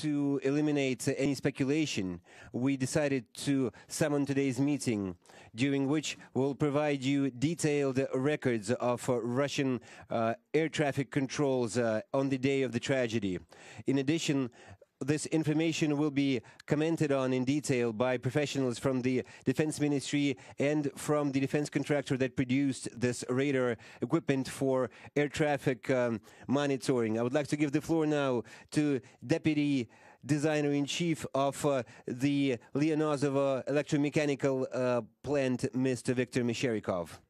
to eliminate any speculation, we decided to summon today's meeting, during which we'll provide you detailed records of Russian air traffic controls on the day of the tragedy. In addition, this information will be commented on in detail by professionals from the Defense Ministry and from the defense contractor that produced this radar equipment for air traffic monitoring. I would like to give the floor now to Deputy Designer-in-Chief of the Leonozovo electromechanical plant, Mr. Viktor Mesherikov.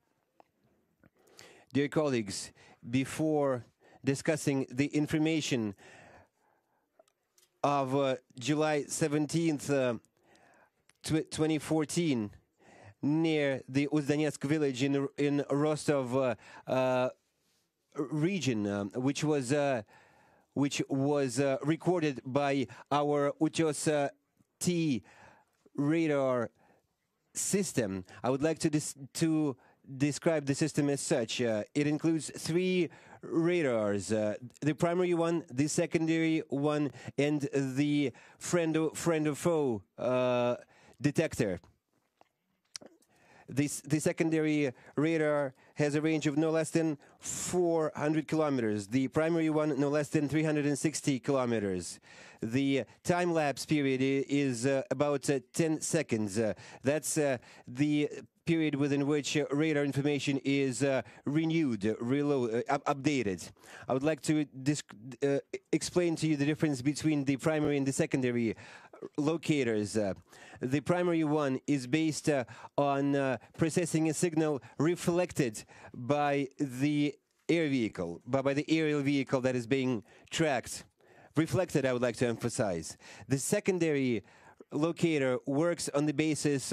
Dear colleagues, before discussing the information of July 17th, 2014, near the Uzdonetsk village in Rostov region, which was recorded by our uusia radar system. I would like to describe the system as such. It includes 3 radars, the primary one, the secondary one, and the friend of foe detector. The secondary radar has a range of no less than 400 kilometers. The primary one no less than 360 kilometers. The time-lapse period is about 10 seconds. That's the period within which radar information is renewed, updated. I would like to explain to you the difference between the primary and the secondary locators. The primary one is based on processing a signal reflected by the air vehicle, by the aerial vehicle that is being tracked. Reflected, I would like to emphasize. The secondary locator works on the basis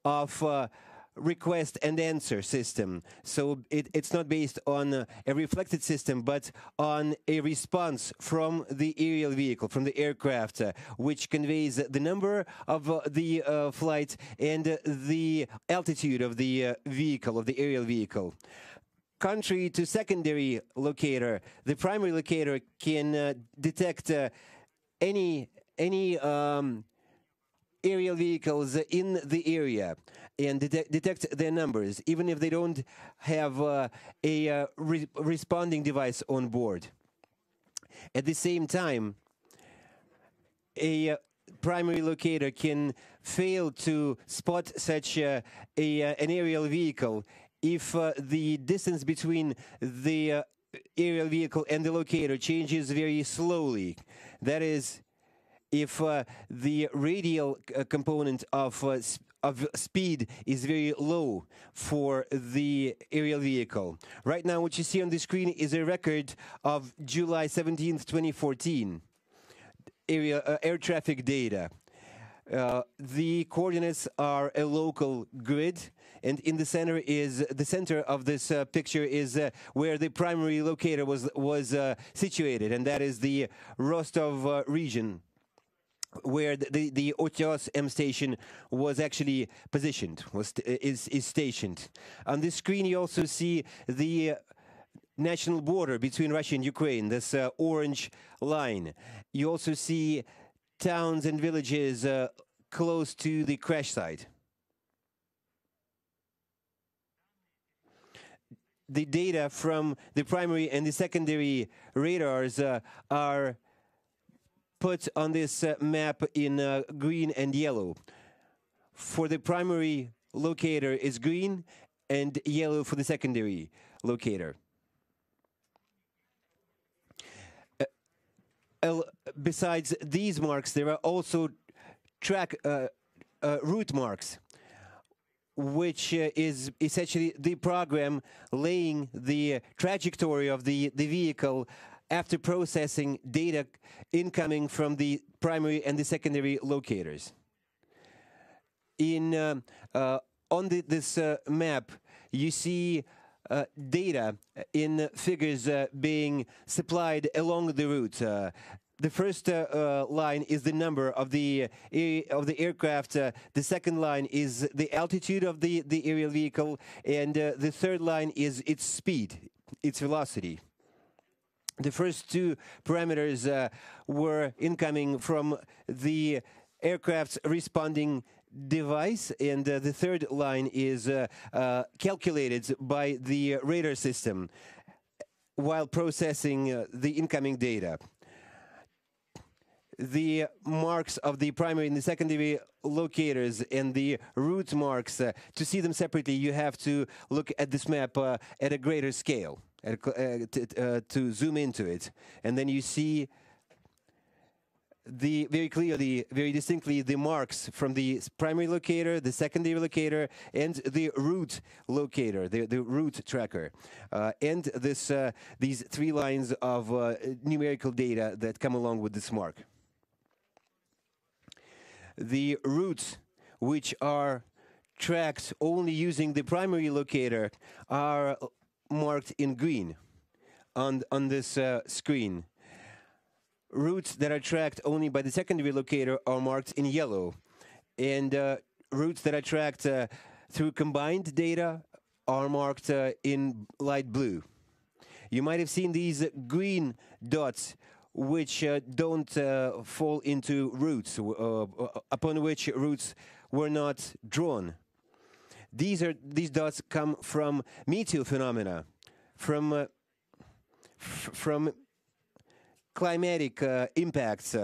of request and answer system. So it's not based on a reflected system, but on a response from the aerial vehicle, from the aircraft, which conveys the number of the flight and the altitude of the vehicle, of the aerial vehicle. Contrary to secondary locator, the primary locator can detect any aerial vehicles in the area and detect their numbers, even if they don't have a responding device on board. At the same time, a primary locator can fail to spot such an aerial vehicle if the distance between the aerial vehicle and the locator changes very slowly. That is, if the radial component of speed is very low for the aerial vehicle. Right now, what you see on the screen is a record of July 17th, 2014, air traffic data. The coordinates are a local grid, and in the center of this picture is where the primary locator was situated, and that is the Rostov region, where the Otyos M station was actually positioned, is stationed. On this screen, you also see the national border between Russia and Ukraine, this orange line. You also see towns and villages close to the crash site. The data from the primary and the secondary radars are put on this map in green and yellow. For the primary locator is green and yellow for the secondary locator. Besides these marks, there are also route marks, which is essentially the program laying the trajectory of the vehicle after processing data incoming from the primary and the secondary locators. On this map, you see data in figures being supplied along the route. The first line is the number of the aircraft. The second line is the altitude of the aerial vehicle, and the third line is its speed, its velocity. The first two parameters were incoming from the aircraft's responding device, and the third line is calculated by the radar system while processing the incoming data. The marks of the primary and the secondary locators and the route marks, to see them separately, you have to look at this map at a greater scale, to zoom into it. And then you see very clearly, very distinctly, the marks from the primary locator, the secondary locator, and the route locator, the route tracker, and these three lines of numerical data that come along with this mark. The routes, which are tracked only using the primary locator, are marked in green on this screen. Routes that are tracked only by the secondary locator are marked in yellow, and routes that are tracked through combined data are marked in light blue. You might have seen these green dots, which don't fall into routes, upon which routes were not drawn. These dots come from meteo phenomena, from climatic impacts.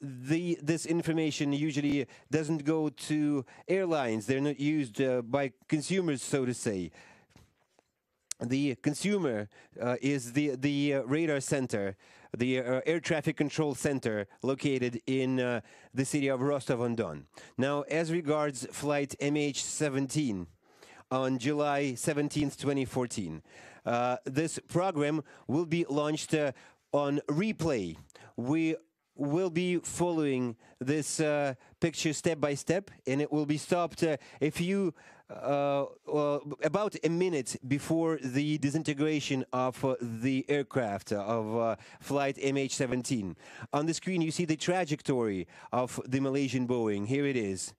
This information usually doesn't go to airlines. They're not used by consumers, so to say. The consumer is the radar center, the air traffic control center located in the city of Rostov-on-Don. Now, as regards flight MH17 on July 17th, 2014, this program will be launched on replay. We will be following this picture step by step, and it will be stopped about a minute before the disintegration of the aircraft of flight MH17. On the screen, you see the trajectory of the Malaysian Boeing. Here it is.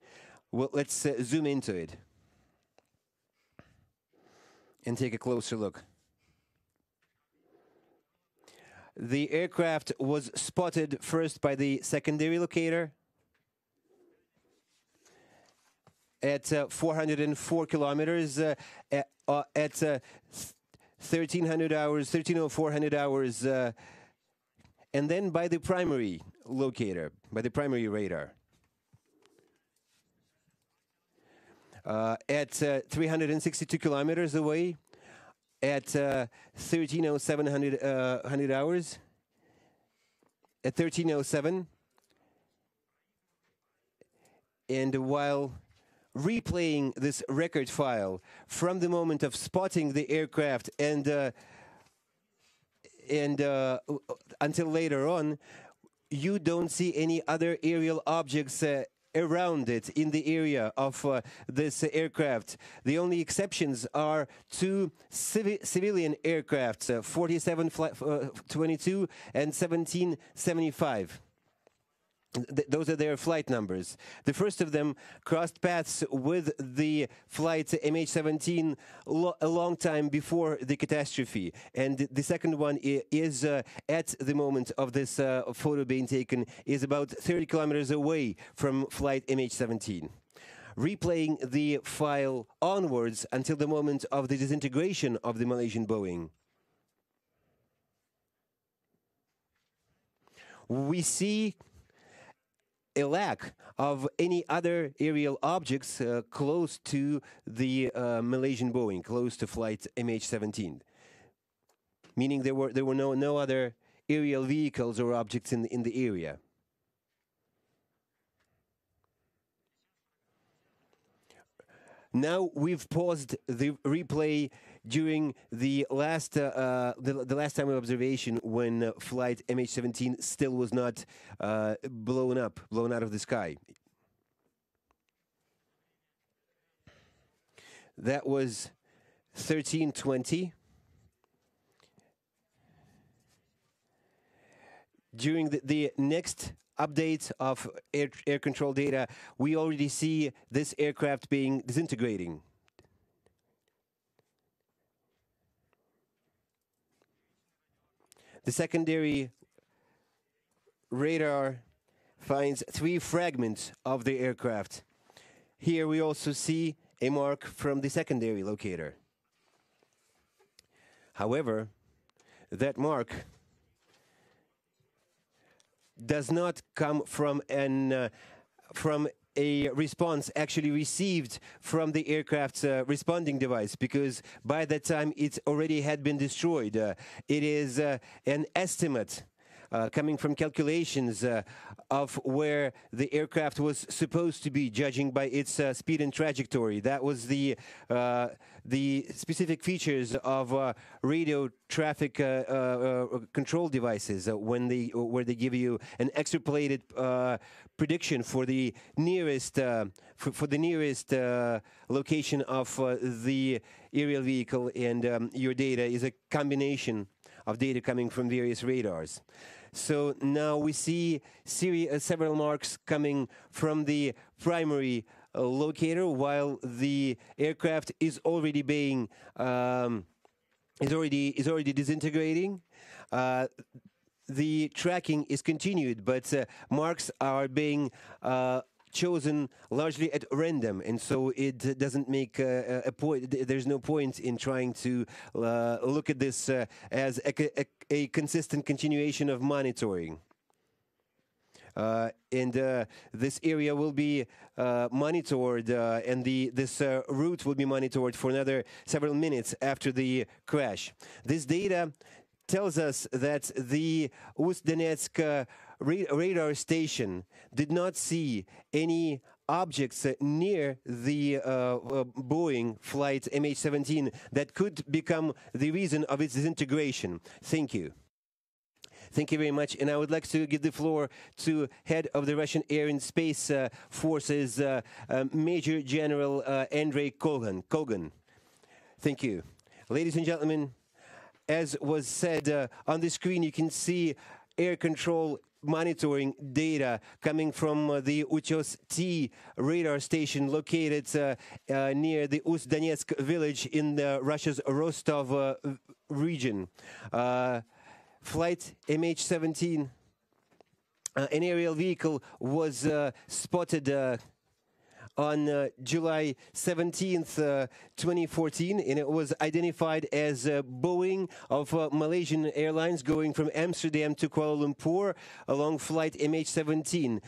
Well, let's zoom into it and take a closer look. The aircraft was spotted first by the secondary locator at 404 kilometers at 1300 hours, 130400 hours, and then by the primary locator, by the primary radar. At 362 kilometers away, at 1307 hours, at 1307, and while replaying this record file from the moment of spotting the aircraft and until later on, you don't see any other aerial objects around it in the area of this aircraft. The only exceptions are two civilian aircrafts, 4722 and 1775. Those are their flight numbers. The first of them crossed paths with the flight MH17 a long time before the catastrophe. And the second one is, at the moment of this photo being taken, is about 30 kilometers away from flight MH17. Replaying the file onwards until the moment of the disintegration of the Malaysian Boeing, we see a lack of any other aerial objects close to the Malaysian Boeing, close to flight MH17, meaning there were no other aerial vehicles or objects in the area. Now we've paused the replay during the last time of observation when flight MH17 still was not blown out of the sky. That was 1320. During the next update of air control data, we already see this aircraft being disintegrating. The secondary radar finds 3 fragments of the aircraft. Here we also see a mark from the secondary locator. However, that mark does not come from a response actually received from the aircraft's responding device, because by that time it already had been destroyed. It is an estimate coming from calculations of where the aircraft was supposed to be, judging by its speed and trajectory. That was the specific features of radio traffic control devices where they give you an extrapolated prediction for the nearest location of the aerial vehicle, and your data is a combination of data coming from various radars. So now we see several marks coming from the primary locator, while the aircraft is already being is already disintegrating. The tracking is continued, but marks are being chosen largely at random, and so it doesn't make a point. There's no point in trying to look at this as a consistent continuation of monitoring. This area will be monitored, and this route will be monitored for another several minutes after the crash. This data tells us that the Ust-Donetsk radar station did not see any objects near the Boeing flight MH17 that could become the reason of its disintegration. Thank you. Thank you very much. And I would like to give the floor to head of the Russian Air and Space Forces, Major General Andrei Kogan. Thank you. Ladies and gentlemen, as was said on the screen, you can see air control monitoring data coming from the Uchos-T radar station located near the Ust-Donetsk village in Russia's Rostov region. Flight MH17, an aerial vehicle, was spotted on July 17th, 2014, and it was identified as Boeing of Malaysian Airlines going from Amsterdam to Kuala Lumpur along flight MH17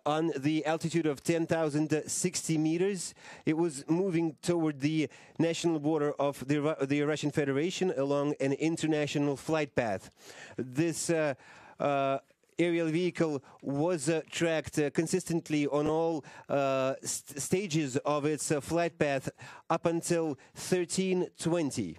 on the altitude of 10,060 meters. It was moving toward the national border of the Russian Federation along an international flight path. This aerial vehicle was tracked consistently on all stages of its flight path up until 1320.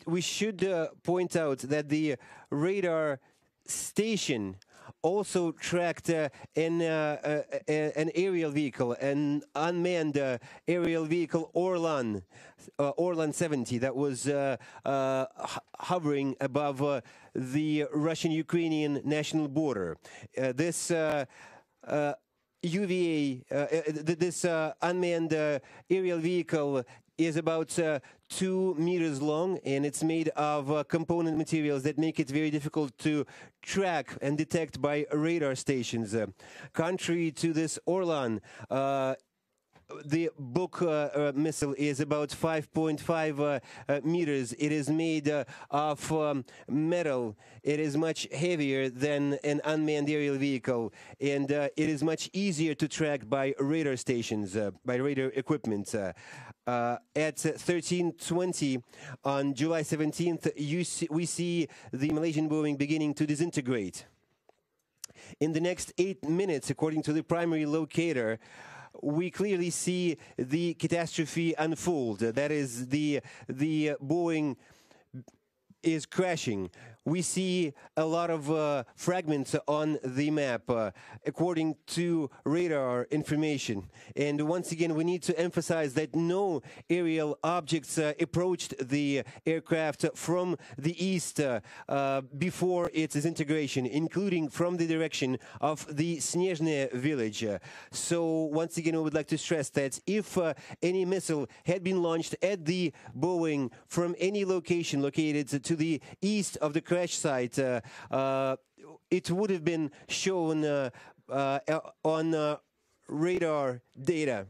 We should point out that the radar station also tracked an aerial vehicle, an unmanned aerial vehicle, Orlan 70, that was hovering above the Russian-Ukrainian national border. This UVA, this unmanned aerial vehicle is about 2 meters long, and it's made of component materials that make it very difficult to track and detect by radar stations. Contrary to this Orlan, the Buk missile is about 5.5 meters. It is made of metal. It is much heavier than an unmanned aerial vehicle, and it is much easier to track by radar stations, by radar equipment. At 1320 on July 17th, we see the Malaysian Boeing beginning to disintegrate. In the next 8 minutes, according to the primary locator, we clearly see the catastrophe unfold. That is, the Boeing is crashing. We see a lot of fragments on the map according to radar information. And once again, we need to emphasize that no aerial objects approached the aircraft from the east before its disintegration, including from the direction of the Snezhne village. So once again, we would like to stress that if any missile had been launched at the Boeing from any location located to the east of the crash site, it would have been shown on radar data.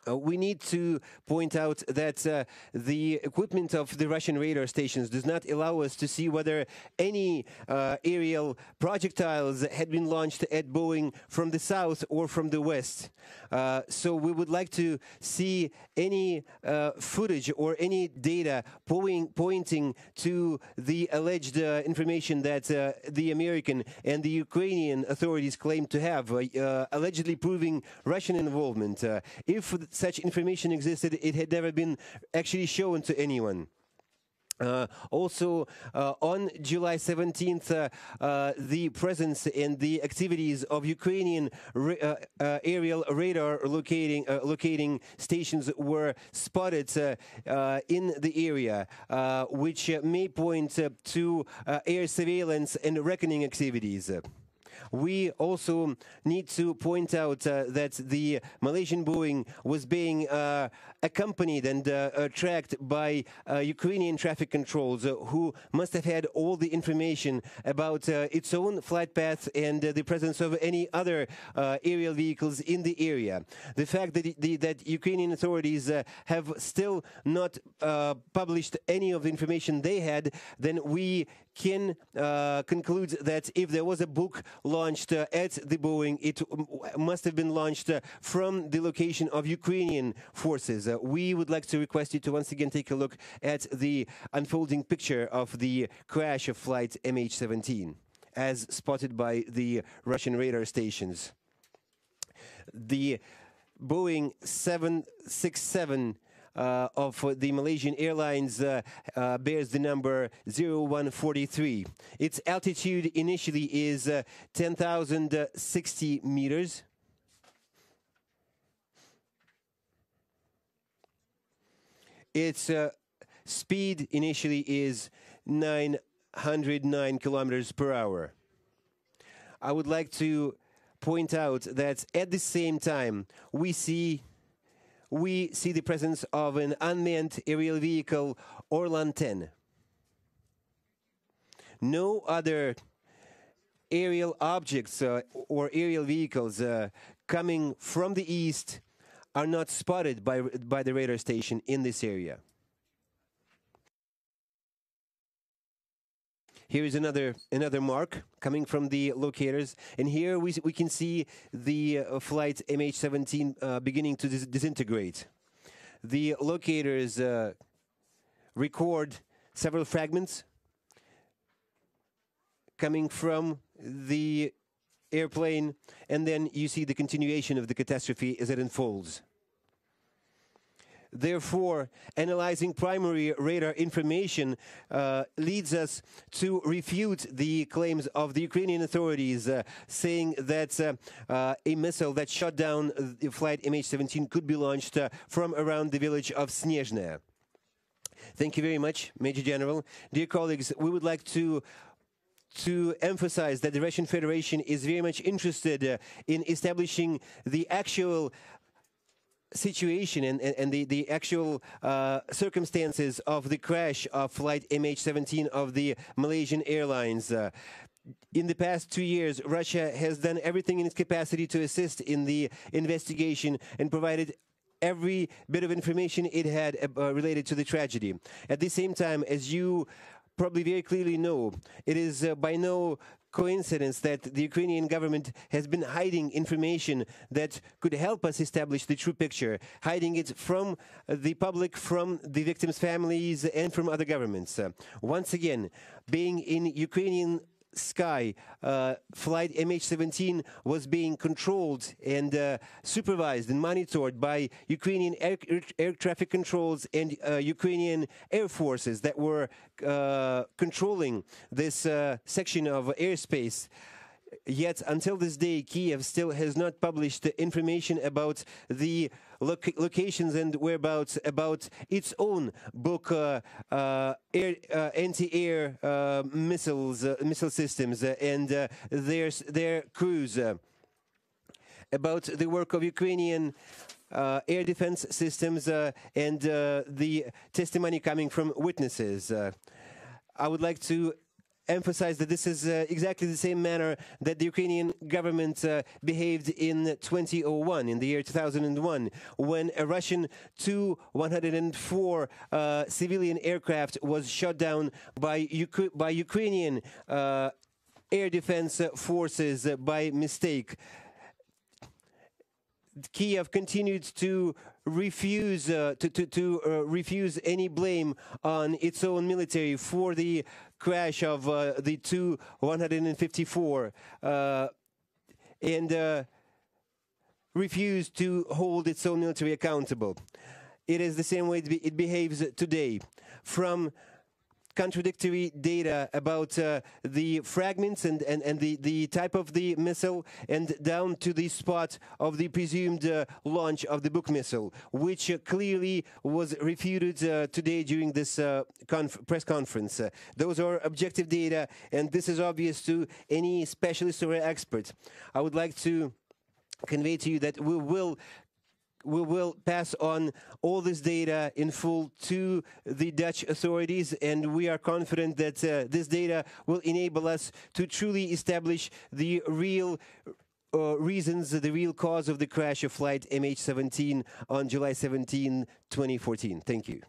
We need to point out that the equipment of the Russian radar stations does not allow us to see whether any aerial projectiles had been launched at Boeing from the south or from the west. So we would like to see any footage or any data pointing to the alleged information that the American and the Ukrainian authorities claim to have, allegedly proving Russian involvement. If such information existed, it had never been actually shown to anyone. Also, on July 17th, the presence and the activities of Ukrainian aerial radar locating stations were spotted in the area, which may point to air surveillance and reckoning activities. We also need to point out that the Malaysian Boeing was being accompanied and tracked by Ukrainian traffic controls, who must have had all the information about its own flight path and the presence of any other aerial vehicles in the area. The fact that Ukrainian authorities have still not published any of the information they had, then we can conclude that if there was a book launched at the Boeing, it must have been launched from the location of Ukrainian forces. We would like to request you to once again take a look at the unfolding picture of the crash of flight MH17, as spotted by the Russian radar stations. The Boeing 767 of the Malaysian Airlines bears the number 0143. Its altitude initially is 10,060 meters. Its speed initially is 909 kilometers per hour. I would like to point out that at the same time we see the presence of an unmanned aerial vehicle, Orlan 10. No other aerial objects or aerial vehicles coming from the east are not spotted by the radar station in this area. Here is another mark coming from the locators, and here we can see the flight MH17 beginning to disintegrate. The locators record several fragments coming from the airplane, and then you see the continuation of the catastrophe as it unfolds. Therefore, analyzing primary radar information leads us to refute the claims of the Ukrainian authorities saying that a missile that shot down the flight MH17 could be launched from around the village of Snezhne. Thank you very much, Major General. Dear colleagues, we would like to emphasize that the Russian Federation is very much interested in establishing the actual situation and the actual circumstances of the crash of flight MH17 of the Malaysian Airlines. In the past 2 years, Russia has done everything in its capacity to assist in the investigation and provided every bit of information it had related to the tragedy. At the same time, as you probably very clearly know, it is by no coincidence that the Ukrainian government has been hiding information that could help us establish the true picture, hiding it from the public, from the victims' families, and from other governments. Once again, being in Ukrainian sky. Flight MH17 was being controlled and supervised and monitored by Ukrainian air traffic controls and Ukrainian air forces that were controlling this section of airspace. Yet, until this day, Kiev still has not published the information about the locations and whereabouts about its own book, anti-air missile systems and their crews, about the work of Ukrainian air defense systems and the testimony coming from witnesses. I would like to emphasize that this is exactly the same manner that the Ukrainian government behaved in 2001, in the year 2001, when a Russian Tu-104 civilian aircraft was shot down by Ukrainian air defense forces by mistake. Kiev continued to refuse refuse any blame on its own military for the crash of the Tu-154 and refused to hold its own military accountable. It is the same way it behaves today. From contradictory data about the fragments and the type of the missile and down to the spot of the presumed launch of the Buk missile, which clearly was refuted today during this press conference. Those are objective data, and this is obvious to any specialist or expert. I would like to convey to you that we will pass on all this data in full to the Dutch authorities, and we are confident that this data will enable us to truly establish the real reasons, the real cause of the crash of flight MH17 on July 17, 2014. Thank you.